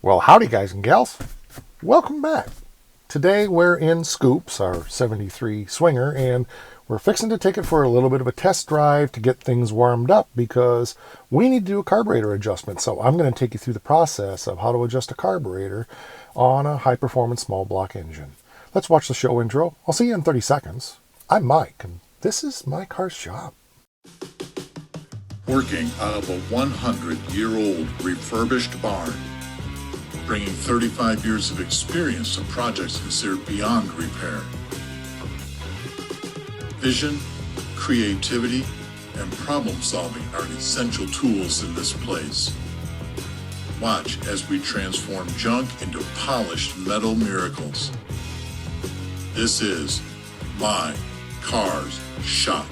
Well, howdy guys and gals. Welcome back. Today we're in Scoops, our 73 Swinger, and we're fixing to take it for a little bit of a test drive to get things warmed up because we need to do a carburetor adjustment. So I'm going to take you through the process of how to adjust a carburetor on a high-performance small block engine. Let's watch the show intro. I'll see you in 30 seconds. I'm Mike, and this is my car's shop. Working out of a 100-year-old refurbished barn, bringing 35 years of experience to projects considered beyond repair. Vision, creativity, and problem solving are essential tools in this place. Watch as we transform junk into polished metal miracles. This is my car's shop.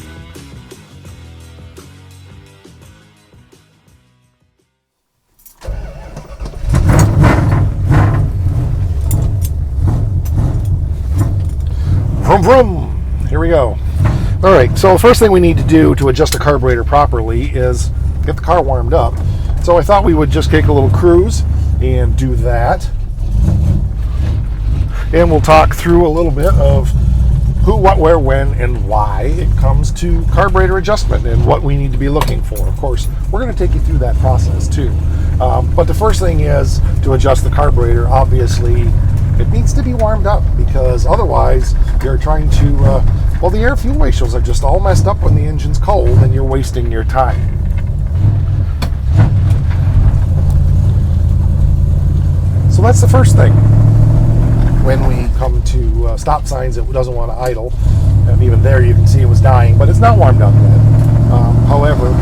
Vroom vroom! Here we go. Alright, so the first thing we need to do to adjust the carburetor properly is get the car warmed up. So I thought we would just take a little cruise and do that. And we'll talk through a little bit of who, what, where, when, and why it comes to carburetor adjustment and what we need to be looking for. Of course, we're going to take you through that process too. But the first thing is to adjust the carburetor. Obviously, it needs to be warmed up because otherwise you're trying to, well, the air fuel ratios are just all messed up when the engine's cold and you're wasting your time. So that's the first thing. When we come to stop signs, it doesn't want to idle. And even there you can see it was dying, but it's not warmed up yet. However,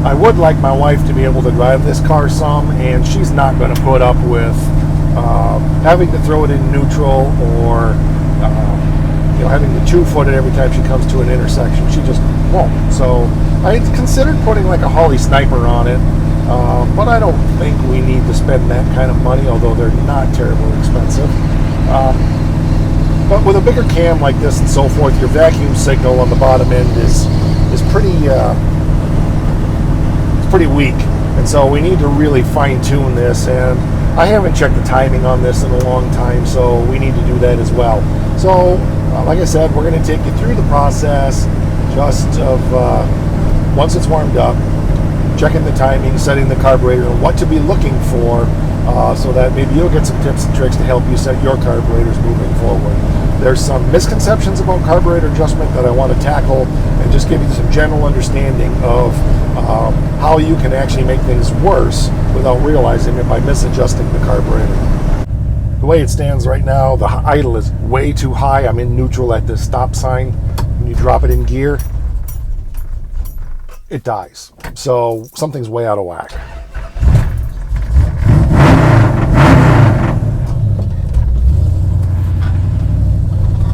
I would like my wife to be able to drive this car some, and she's not going to put up with having to throw it in neutral or having to 2-foot it every time she comes to an intersection. She just won't. So I considered putting like a Holly Sniper on it, but I don't think we need to spend that kind of money, although they're not terribly expensive. But with a bigger cam like this and so forth, your vacuum signal on the bottom end is pretty weak, and so we need to really fine-tune this, and I haven't checked the timing on this in a long time, so we need to do that as well. So like I said, we're going to take you through the process just of once it's warmed up, checking the timing, setting the carburetor, and what to be looking for so that maybe you'll get some tips and tricks to help you set your carburetors moving forward. There's some misconceptions about carburetor adjustment that I want to tackle and just give you some general understanding of how you can actually make things worse without realizing it by misadjusting the carburetor. The way it stands right now, the idle is way too high. I'm in neutral at this stop sign. When you drop it in gear, it dies. So something's way out of whack.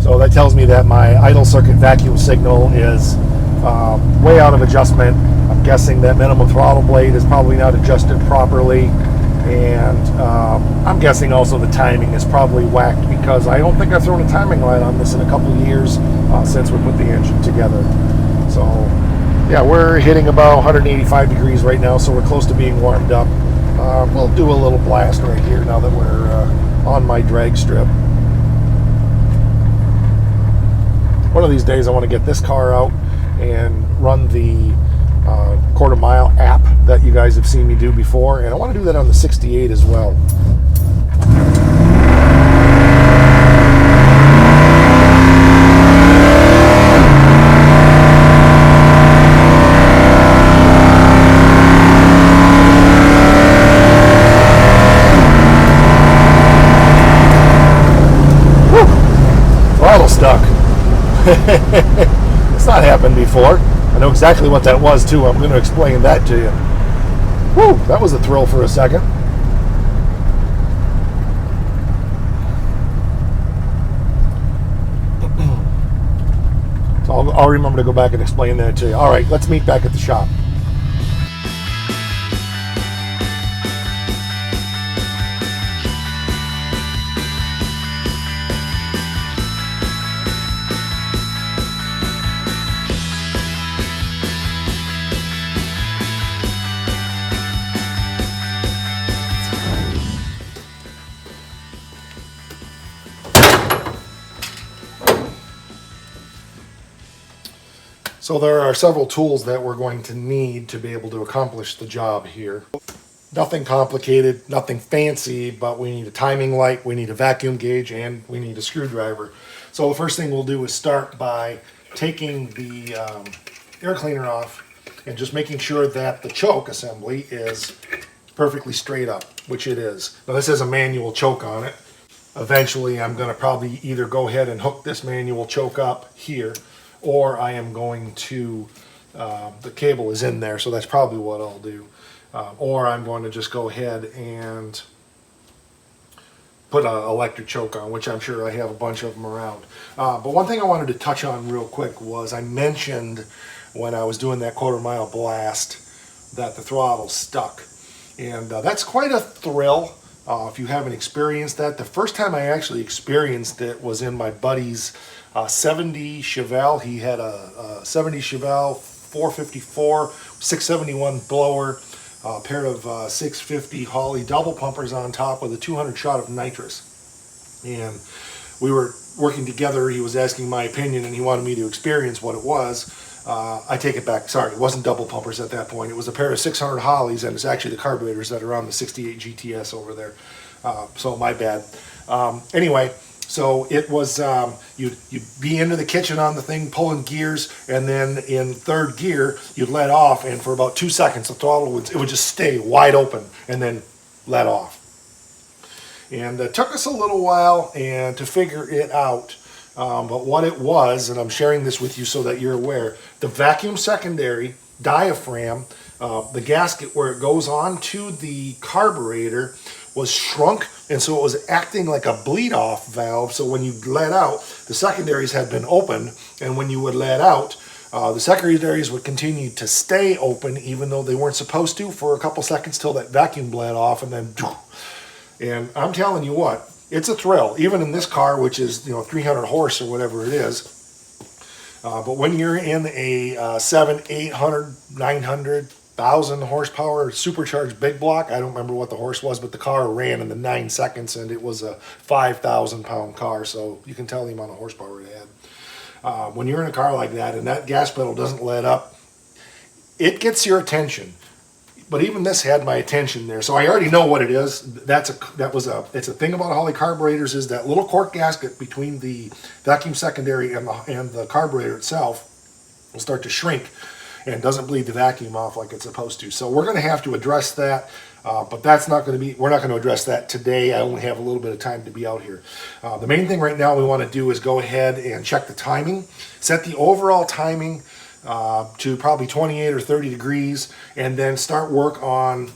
So that tells me that my idle circuit vacuum signal is way out of adjustment. I'm guessing that minimum throttle blade is probably not adjusted properly. And I'm guessing also the timing is probably whacked because I don't think I've thrown a timing light on this in a couple of years since we put the engine together. So yeah, we're hitting about 185 degrees right now, so we're close to being warmed up. We'll do a little blast right here now that we're on my drag strip. One of these days I want to get this car out and run the quarter mile app that you guys have seen me do before, and I want to do that on the 68 as well. Whew. Throttle stuck. It's not happened before. I know exactly what that was too. I'm going to explain that to you. Whew, that was a thrill for a second. So I'll remember to go back and explain that to you. All right, let's meet back at the shop. So there are several tools that we're going to need to be able to accomplish the job here. Nothing complicated, nothing fancy, but we need a timing light, we need a vacuum gauge, and we need a screwdriver. So the first thing we'll do is start by taking the air cleaner off and just making sure that the choke assembly is perfectly straight up, which it is. Now this has a manual choke on it. Eventually I'm going to probably either go ahead and hook this manual choke up here, or I am going to, the cable is in there, so that's probably what I'll do. Or I'm going to just go ahead and put an electric choke on, which I'm sure I have a bunch of them around. But one thing I wanted to touch on real quick was I mentioned when I was doing that quarter-mile blast that the throttle's stuck. And that's quite a thrill if you haven't experienced that. The first time I actually experienced it was in my buddy's 70 Chevelle. He had a 70 Chevelle 454 671 blower, a pair of 650 Holley double pumpers on top with a 200 shot of nitrous. And we were working together. He was asking my opinion and he wanted me to experience what it was. I take it back. Sorry, it wasn't double pumpers at that point. It was a pair of 600 Holleys, and it's actually the carburetors that are on the 68 GTS over there. So my bad. Anyway, so it was, you'd be into the kitchen on the thing pulling gears, and then in third gear you'd let off, and for about 2 seconds the throttle would just stay wide open and then let off. And it took us a little while to figure it out. But what it was, and I'm sharing this with you so that you're aware, the vacuum secondary diaphragm, the gasket where it goes on to the carburetor was shrunk, and so it was acting like a bleed-off valve. So when you let out, the secondaries had been open, and when you would let out, the secondaries would continue to stay open even though they weren't supposed to for a couple seconds till that vacuum bled off, and then, and I'm telling you what, it's a thrill, even in this car, which is 300 horse or whatever it is. But when you're in a 700, 800, 900, 1,000 horsepower supercharged big block, I don't remember what the horse was, but the car ran in the 9 seconds, and it was a 5,000 pound car, so you can tell the amount of horsepower it had. When you're in a car like that and that gas pedal doesn't let up, it gets your attention. But even this had my attention there, so I already know what it is. It's a thing about Holley carburetors, is that little cork gasket between the vacuum secondary and the carburetor itself will start to shrink and doesn't bleed the vacuum off like it's supposed to. So we're going to have to address that, but we're not going to address that today. I only have a little bit of time to be out here. The main thing right now we want to do is go ahead and check the timing, set the overall timing to probably 28 or 30 degrees, and then start work on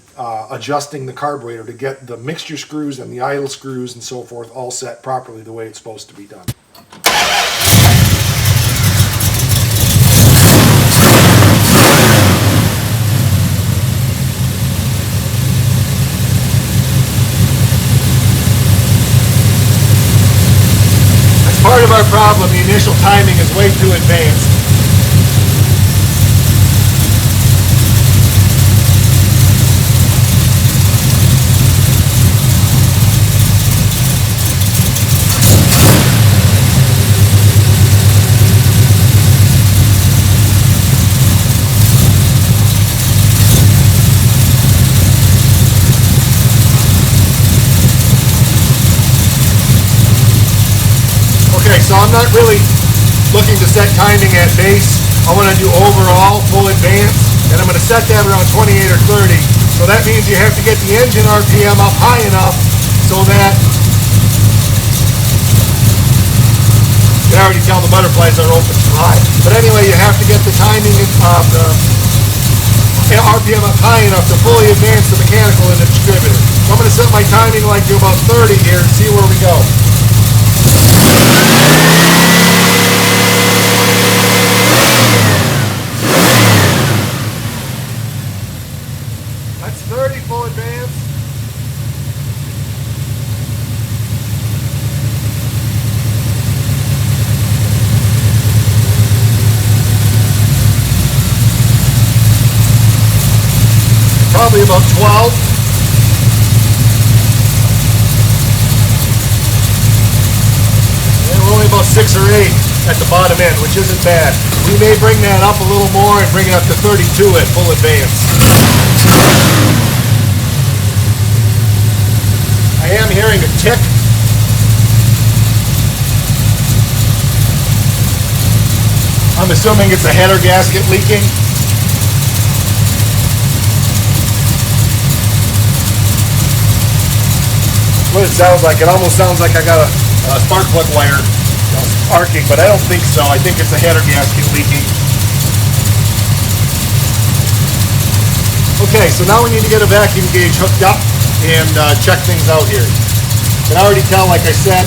adjusting the carburetor to get the mixture screws and the idle screws and so forth all set properly the way it's supposed to be done. That's part of our problem. The initial timing is way too advanced. So I'm not really looking to set timing at base. I want to do overall, full advance, and I'm going to set that around 28 or 30. So that means you have to get the engine RPM up high enough so that, you can already tell the butterflies are open too high. But anyway, you have to get the timing of the RPM up high enough to fully advance the mechanical in the distributor. So I'm going to set my timing like to about 30 here and see where we go. That's 30 full advance. Probably about 12. And we're only about 6 or 8. at the bottom end, which isn't bad. We may bring that up a little more and bring it up to 32 at full advance. I am hearing a tick. I'm assuming it's a header gasket leaking. What it sounds like. It almost sounds like I got a spark plug wire arcing, but I don't think so. I think it's a header gasket leaking. Okay, so now we need to get a vacuum gauge hooked up and check things out here. You can already tell, like I said,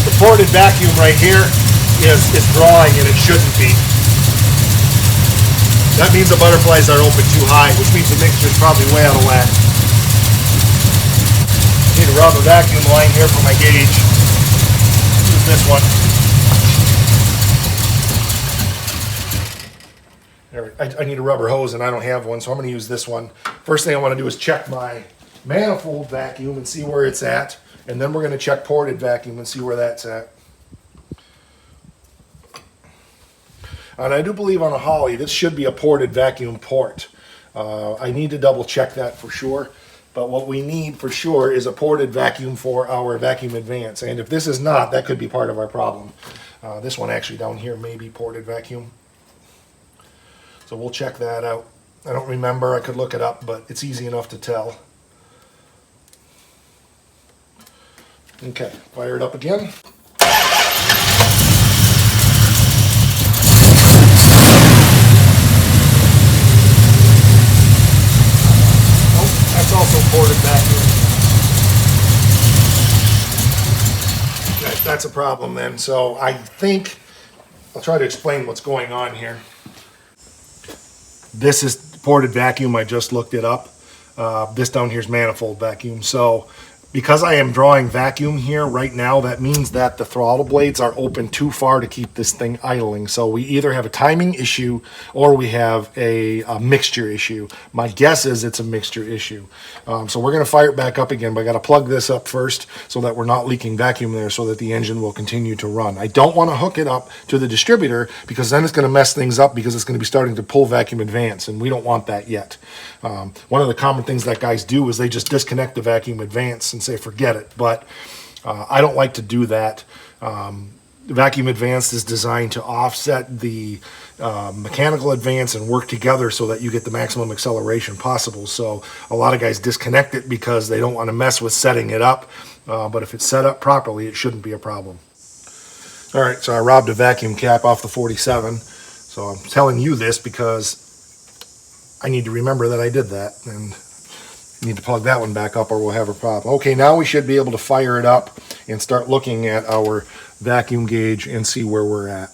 the ported vacuum right here is drawing, and it shouldn't be. That means the butterflies are open too high, which means the mixture is probably way out of whack. Need to rub a vacuum line here for my gauge. Use this one. I need a rubber hose and I don't have one, so I'm going to use this one. First thing I want to do is check my manifold vacuum and see where it's at, and then we're going to check ported vacuum and see where that's at. And I do believe on a Holly this should be a ported vacuum port. I need to double check that for sure. But what we need for sure is a ported vacuum for our vacuum advance. And if this is not, that could be part of our problem. This one actually down here may be ported vacuum. So we'll check that out. I don't remember, I could look it up, but it's easy enough to tell. Okay, fire it up again. Also ported vacuum. That's a problem then. So I think I'll try to explain what's going on here. This is ported vacuum. I just looked it up. This down here is manifold vacuum. So because I am drawing vacuum here right now, that means that the throttle blades are open too far to keep this thing idling. So we either have a timing issue or we have a mixture issue. My guess is it's a mixture issue. So we're going to fire it back up again, but I got to plug this up first so that we're not leaking vacuum there so that the engine will continue to run. I don't want to hook it up to the distributor because then it's going to mess things up because it's going to be starting to pull vacuum advance, and we don't want that yet. One of the common things that guys do is they just disconnect the vacuum advance and say forget it, but I don't like to do that. Vacuum advance is designed to offset the mechanical advance and work together so that you get the maximum acceleration possible. So a lot of guys disconnect it because they don't want to mess with setting it up, but if it's set up properly, it shouldn't be a problem. All right, so I robbed a vacuum cap off the 47. So I'm telling you this because I need to remember that I did that, and need to plug that one back up or we'll have a problem. Okay, now we should be able to fire it up and start looking at our vacuum gauge and see where we're at.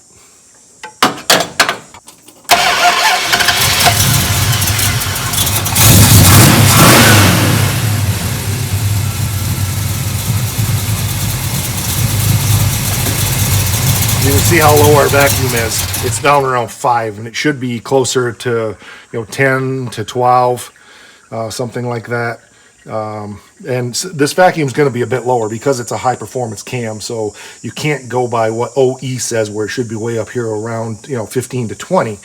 You can see how low our vacuum is. It's down around 5, and it should be closer to 10 to 12. Something like that. And this vacuum is going to be a bit lower because it's a high performance cam, so you can't go by what OE says where it should be way up here around 15 to 20.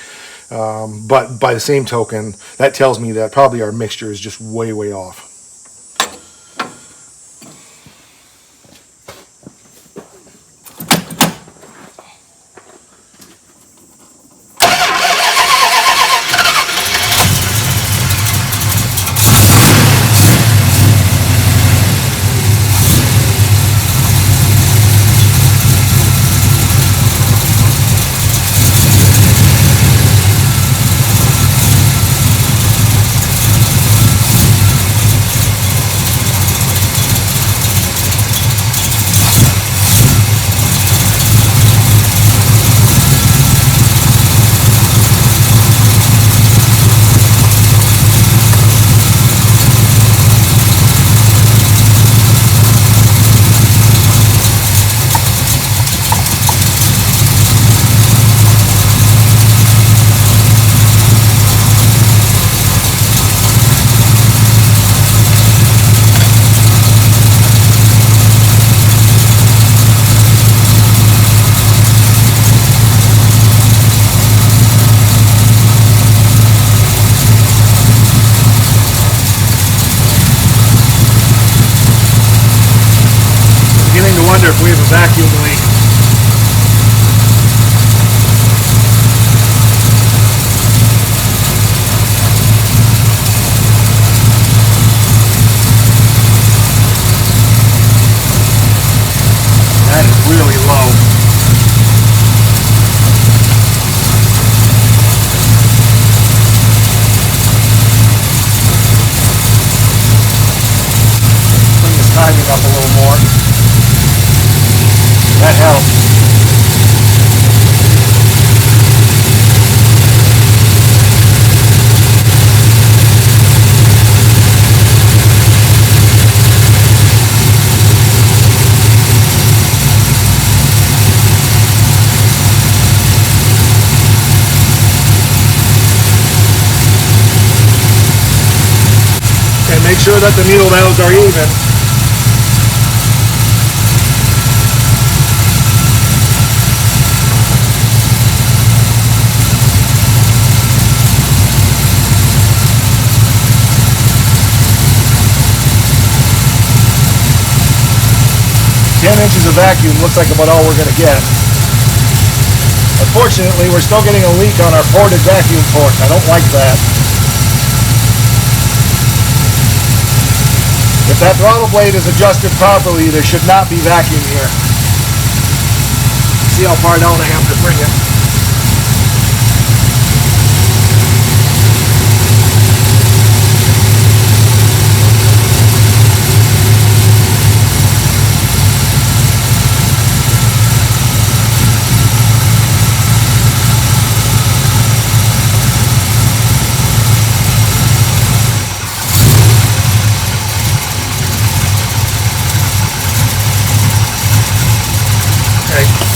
But by the same token, that tells me that probably our mixture is just way off. make sure that the needle valves are even. 10 inches of vacuum looks like about all we're going to get. Unfortunately, we're still getting a leak on our ported vacuum port. I don't like that. If that throttle blade is adjusted properly, there should not be vacuum here. See how far down I have to bring it.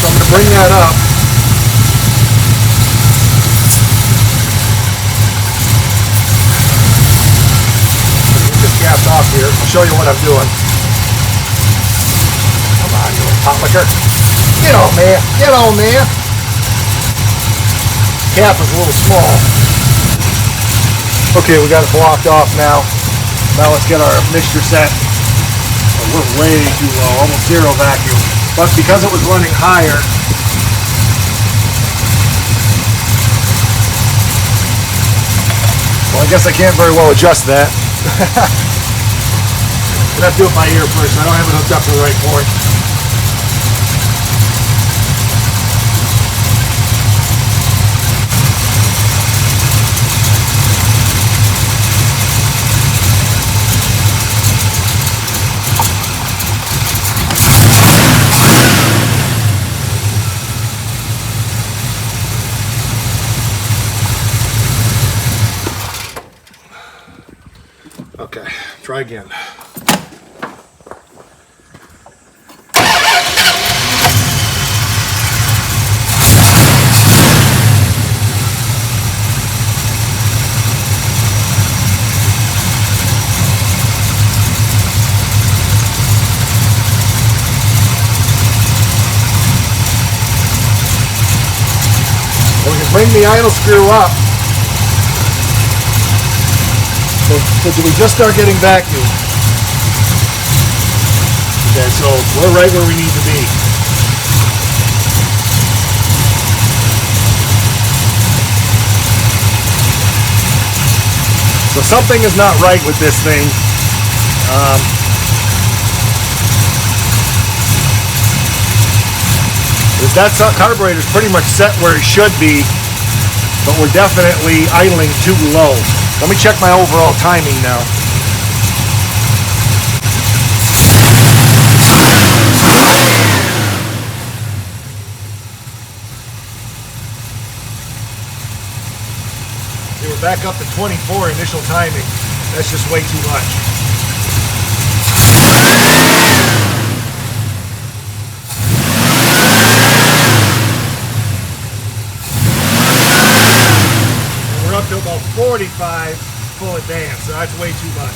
So I'm going to bring that up. Get this capped off here. I'll show you what I'm doing. Come on, you little pot licker. Get on there. Get on there. Cap is a little small. Okay, we got it blocked off now. Now let's get our mixture set. Oh, we're way too low, almost zero vacuum. But because it was running higher, well, I guess I can't very well adjust that. I'm gonna have to do it by ear first. I don't have it hooked up to the right port. Okay, try again. We can bring the idle screw up. So do we just start getting vacuum? Okay, so we're right where we need to be. So something is not right with this thing. That carburetor is pretty much set where it should be, but we're definitely idling too low. Let me check my overall timing now. Okay, we're back up to 24 initial timing. That's just way too much. Up to about 45 full advance, so that's way too much.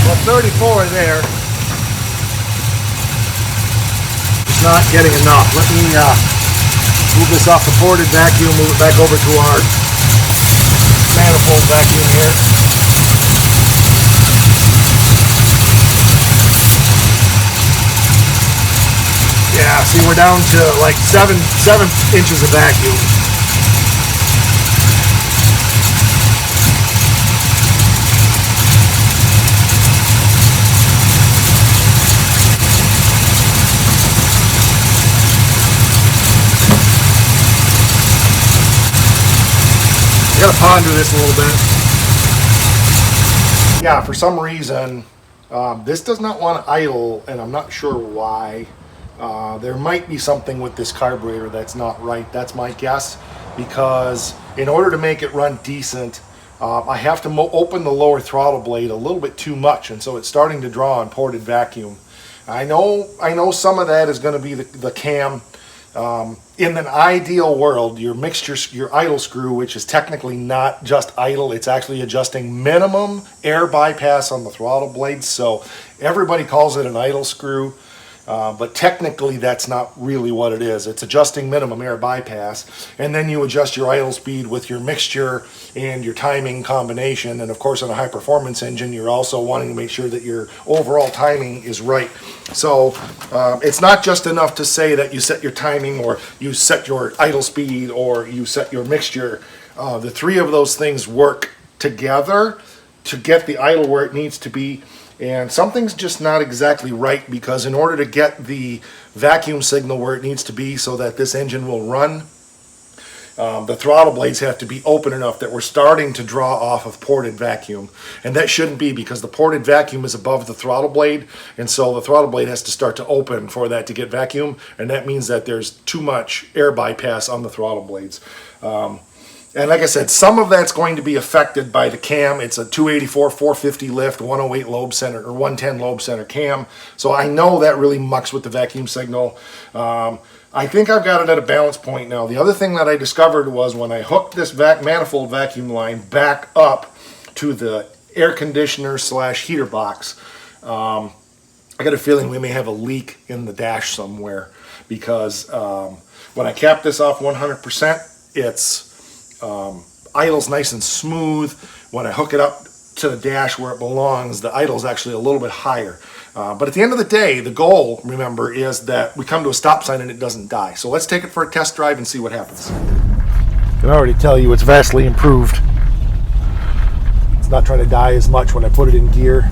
Well, 34 there. It's not getting enough. Let me move this off the ported vacuum, move it back over to our manifold vacuum here. Yeah, see, we're down to like 7 inches of vacuum. gotta ponder this a little bit. Yeah, for some reason, this does not want to idle, and I'm not sure why. There might be something with this carburetor that's not right. That's my guess, because in order to make it run decent, I have to open the lower throttle blade a little bit too much, and so it's starting to draw on ported vacuum. I know some of that is going to be the cam. In an ideal world, your idle screw, which is technically not just idle, it's actually adjusting minimum air bypass on the throttle blades. So everybody calls it an idle screw, but technically that's not really what it is. It's adjusting minimum air bypass, and then you adjust your idle speed with your mixture and your timing combination. And of course, on a high performance engine, you're also wanting to make sure that your overall timing is right. So it's not just enough to say that you set your timing, or you set your idle speed, or you set your mixture. The three of those things work together to get the idle where it needs to be. And something's just not exactly right, because in order to get the vacuum signal where it needs to be so that this engine will run, the throttle blades have to be open enough that we're starting to draw off of ported vacuum. And that shouldn't be, because the ported vacuum is above the throttle blade, and so the throttle blade has to start to open for that to get vacuum, and that means that there's too much air bypass on the throttle blades. And like I said, some of that's going to be affected by the cam. It's a 284, 450 lift, 108 lobe center, or 110 lobe center cam. So I know that really mucks with the vacuum signal. I think I've got it at a balance point now. The other thing that I discovered was when I hooked this manifold vacuum line back up to the air conditioner / heater box, I got a feeling we may have a leak in the dash somewhere, because when I cap this off 100%, it's idle's nice and smooth. When I hook it up to the dash where it belongs, the idle's actually a little bit higher. But at the end of the day, the goal, remember, is that we come to a stop sign and it doesn't die. So let's take it for a test drive and see what happens. I can already tell you it's vastly improved. It's not trying to die as much when I put it in gear.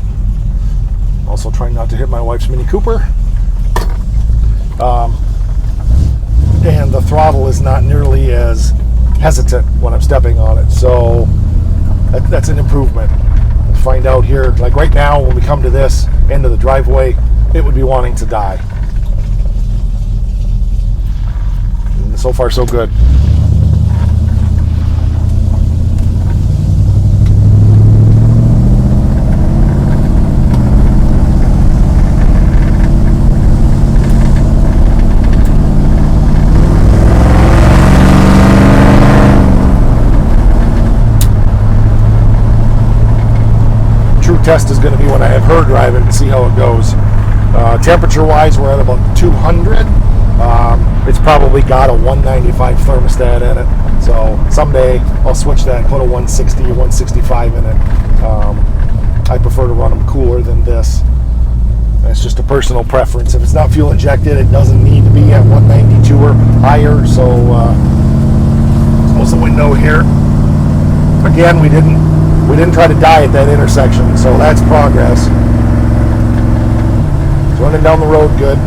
Also trying not to hit my wife's Mini Cooper. And the throttle is not nearly as hesitant when I'm stepping on it, so that's an improvement. Let's find out here. Like right now, when we come to this end of the driveway, it would be wanting to die. And so far, so good. Test is going to be when I have her drive it and see how it goes. Temperature wise, we're at about 200. It's probably got a 195 thermostat in it, so someday I'll switch that and put a 160 or 165 in it. I prefer to run them cooler than this. That's just a personal preference. If it's not fuel injected, it doesn't need to be at 192 or higher. So close the window here. Again, we didn't try to die at that intersection, so that's progress. It's running down the road good.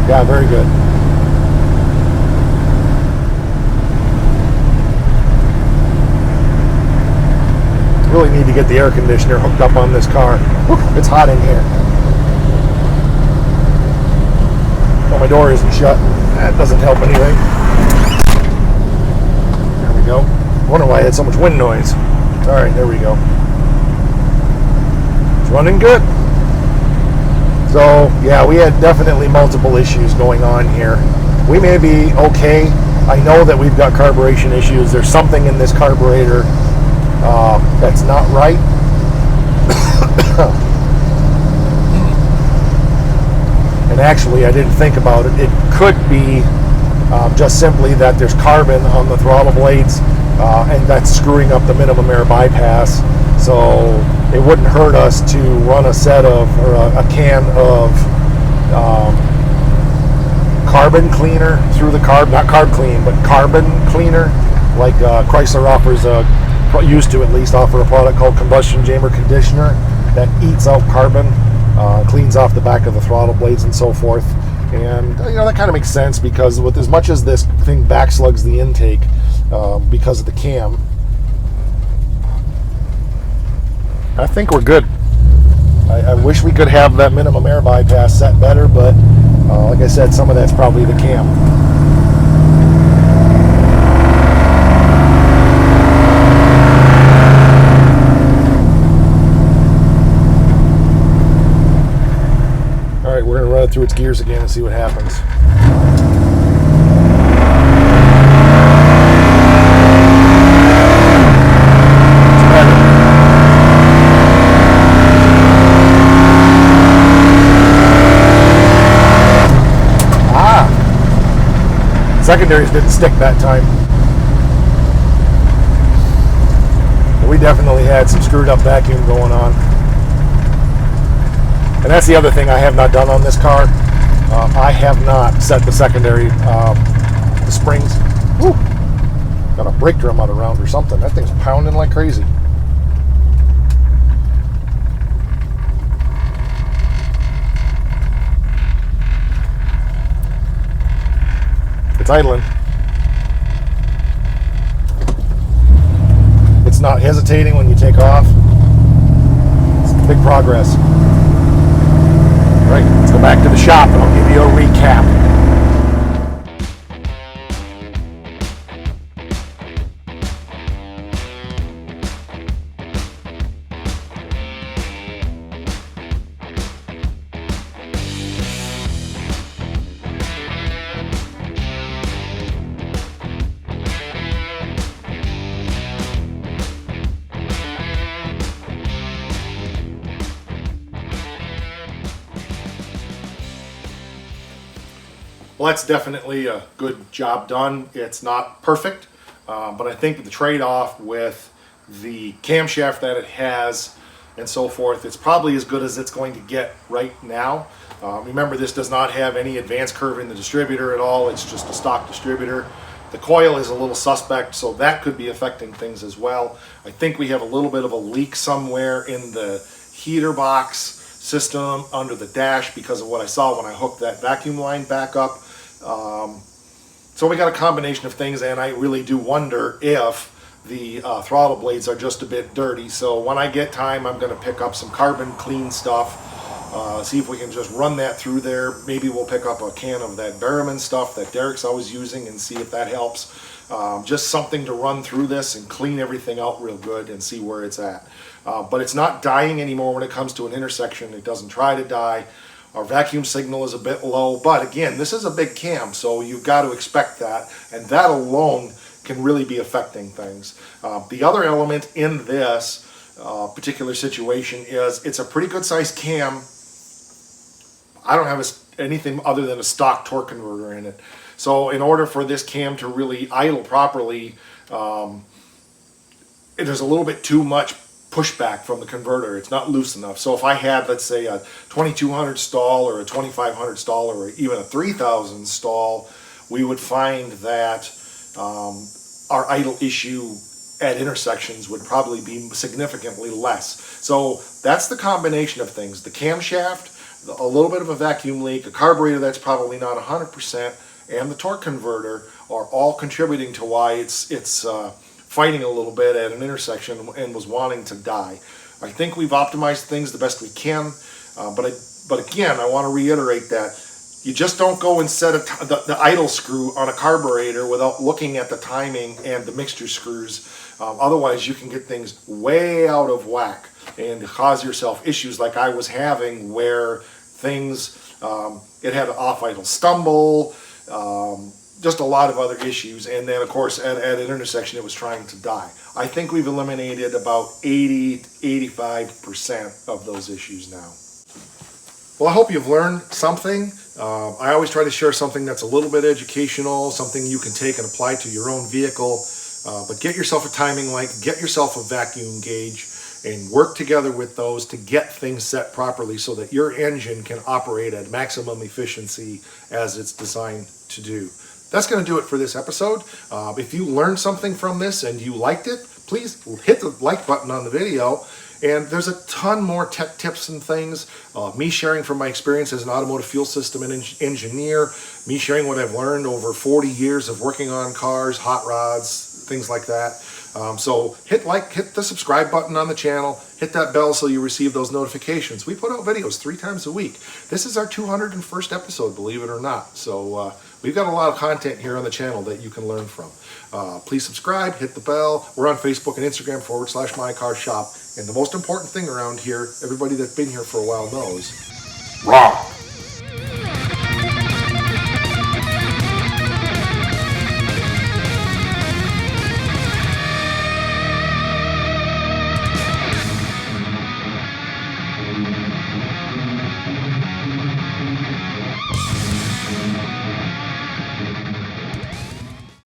Yeah, very good. Really need to get the air conditioner hooked up on this car. Whew, it's hot in here. Oh, my door isn't shut. That doesn't help anyway. There we go. I wonder why I had so much wind noise. Alright, there we go. It's running good. So, yeah, we had definitely multiple issues going on here. We may be okay. I know that we've got carburation issues. There's something in this carburetor that's not right. And actually, I didn't think about it. It could be just simply that there's carbon on the throttle blades, and that's screwing up the minimum air bypass. So it wouldn't hurt us to run a set of, or a can of carbon cleaner through the carb, not carb clean, but carbon cleaner, like Chrysler offers used to at least offer a product called combustion chamber conditioner that eats out carbon, cleans off the back of the throttle blades and so forth. And that kind of makes sense, because with as much as this thing backslugs the intake, because of the cam. I think we're good. I wish we could have that minimum air bypass set better, but like I said, some of that's probably the cam. All right, we're going to run it through its gears again and see what happens. Secondaries didn't stick that time. We definitely had some screwed up vacuum going on. And that's the other thing I have not done on this car. I have not set the secondary, the springs. Woo, got a brake drum out around or something. That thing's pounding like crazy. It's idling. It's not hesitating when you take off. It's big progress. All right, let's go back to the shop and I'll give you a recap. Well, that's definitely a good job done. It's not perfect, but I think the trade-off with the camshaft that it has and so forth, it's probably as good as it's going to get right now. Remember, this does not have any advanced curve in the distributor at all. It's just a stock distributor. The coil is a little suspect, so that could be affecting things as well. I think we have a little bit of a leak somewhere in the heater box system under the dash because of what I saw when I hooked that vacuum line back up. So we got a combination of things, and I really do wonder if the throttle blades are just a bit dirty. So when I get time, I'm going to pick up some carbon clean stuff, see if we can just run that through there. Maybe we'll pick up a can of that Berryman stuff that Derek's always using and see if that helps. Just something to run through this and clean everything out real good and see where it's at. But it's not dying anymore when it comes to an intersection. It doesn't try to die. Our vacuum signal is a bit low, but again, this is a big cam, so you've got to expect that, and that alone can really be affecting things. The other element in this particular situation is it's a pretty good sized cam. I don't have anything other than a stock torque converter in it. So in order for this cam to really idle properly, there's a little bit too much pushback from the converter. It's not loose enough. So if I had, let's say, a 2200 stall or a 2500 stall or even a 3000 stall, we would find that our idle issue at intersections would probably be significantly less. So that's the combination of things. The camshaft, a little bit of a vacuum leak, a carburetor that's probably not 100%, and the torque converter are all contributing to why it's fighting a little bit at an intersection and was wanting to die. I think we've optimized things the best we can, but again, I want to reiterate that you just don't go and set the idle screw on a carburetor without looking at the timing and the mixture screws. Otherwise, you can get things way out of whack and cause yourself issues like I was having, where things, it had an off idle stumble, just a lot of other issues, and then of course at an intersection it was trying to die. I think we've eliminated about 80-85% of those issues now. Well, I hope you've learned something. I always try to share something that's a little bit educational, something you can take and apply to your own vehicle, but get yourself a timing light, get yourself a vacuum gauge, and work together with those to get things set properly so that your engine can operate at maximum efficiency as it's designed to do. That's going to do it for this episode. If you learned something from this and you liked it, please hit the like button on the video. And there's a ton more tech tips and things. Me sharing from my experience as an automotive fuel system and engineer, me sharing what I've learned over 40 years of working on cars, hot rods, things like that. So hit the subscribe button on the channel, hit that bell so you receive those notifications. We put out videos 3 times a week. This is our 201st episode, believe it or not. So we've got a lot of content here on the channel that you can learn from. Please subscribe, hit the bell. We're on Facebook and Instagram /MyCarShop. And the most important thing around here, everybody that's been here for a while knows, raw.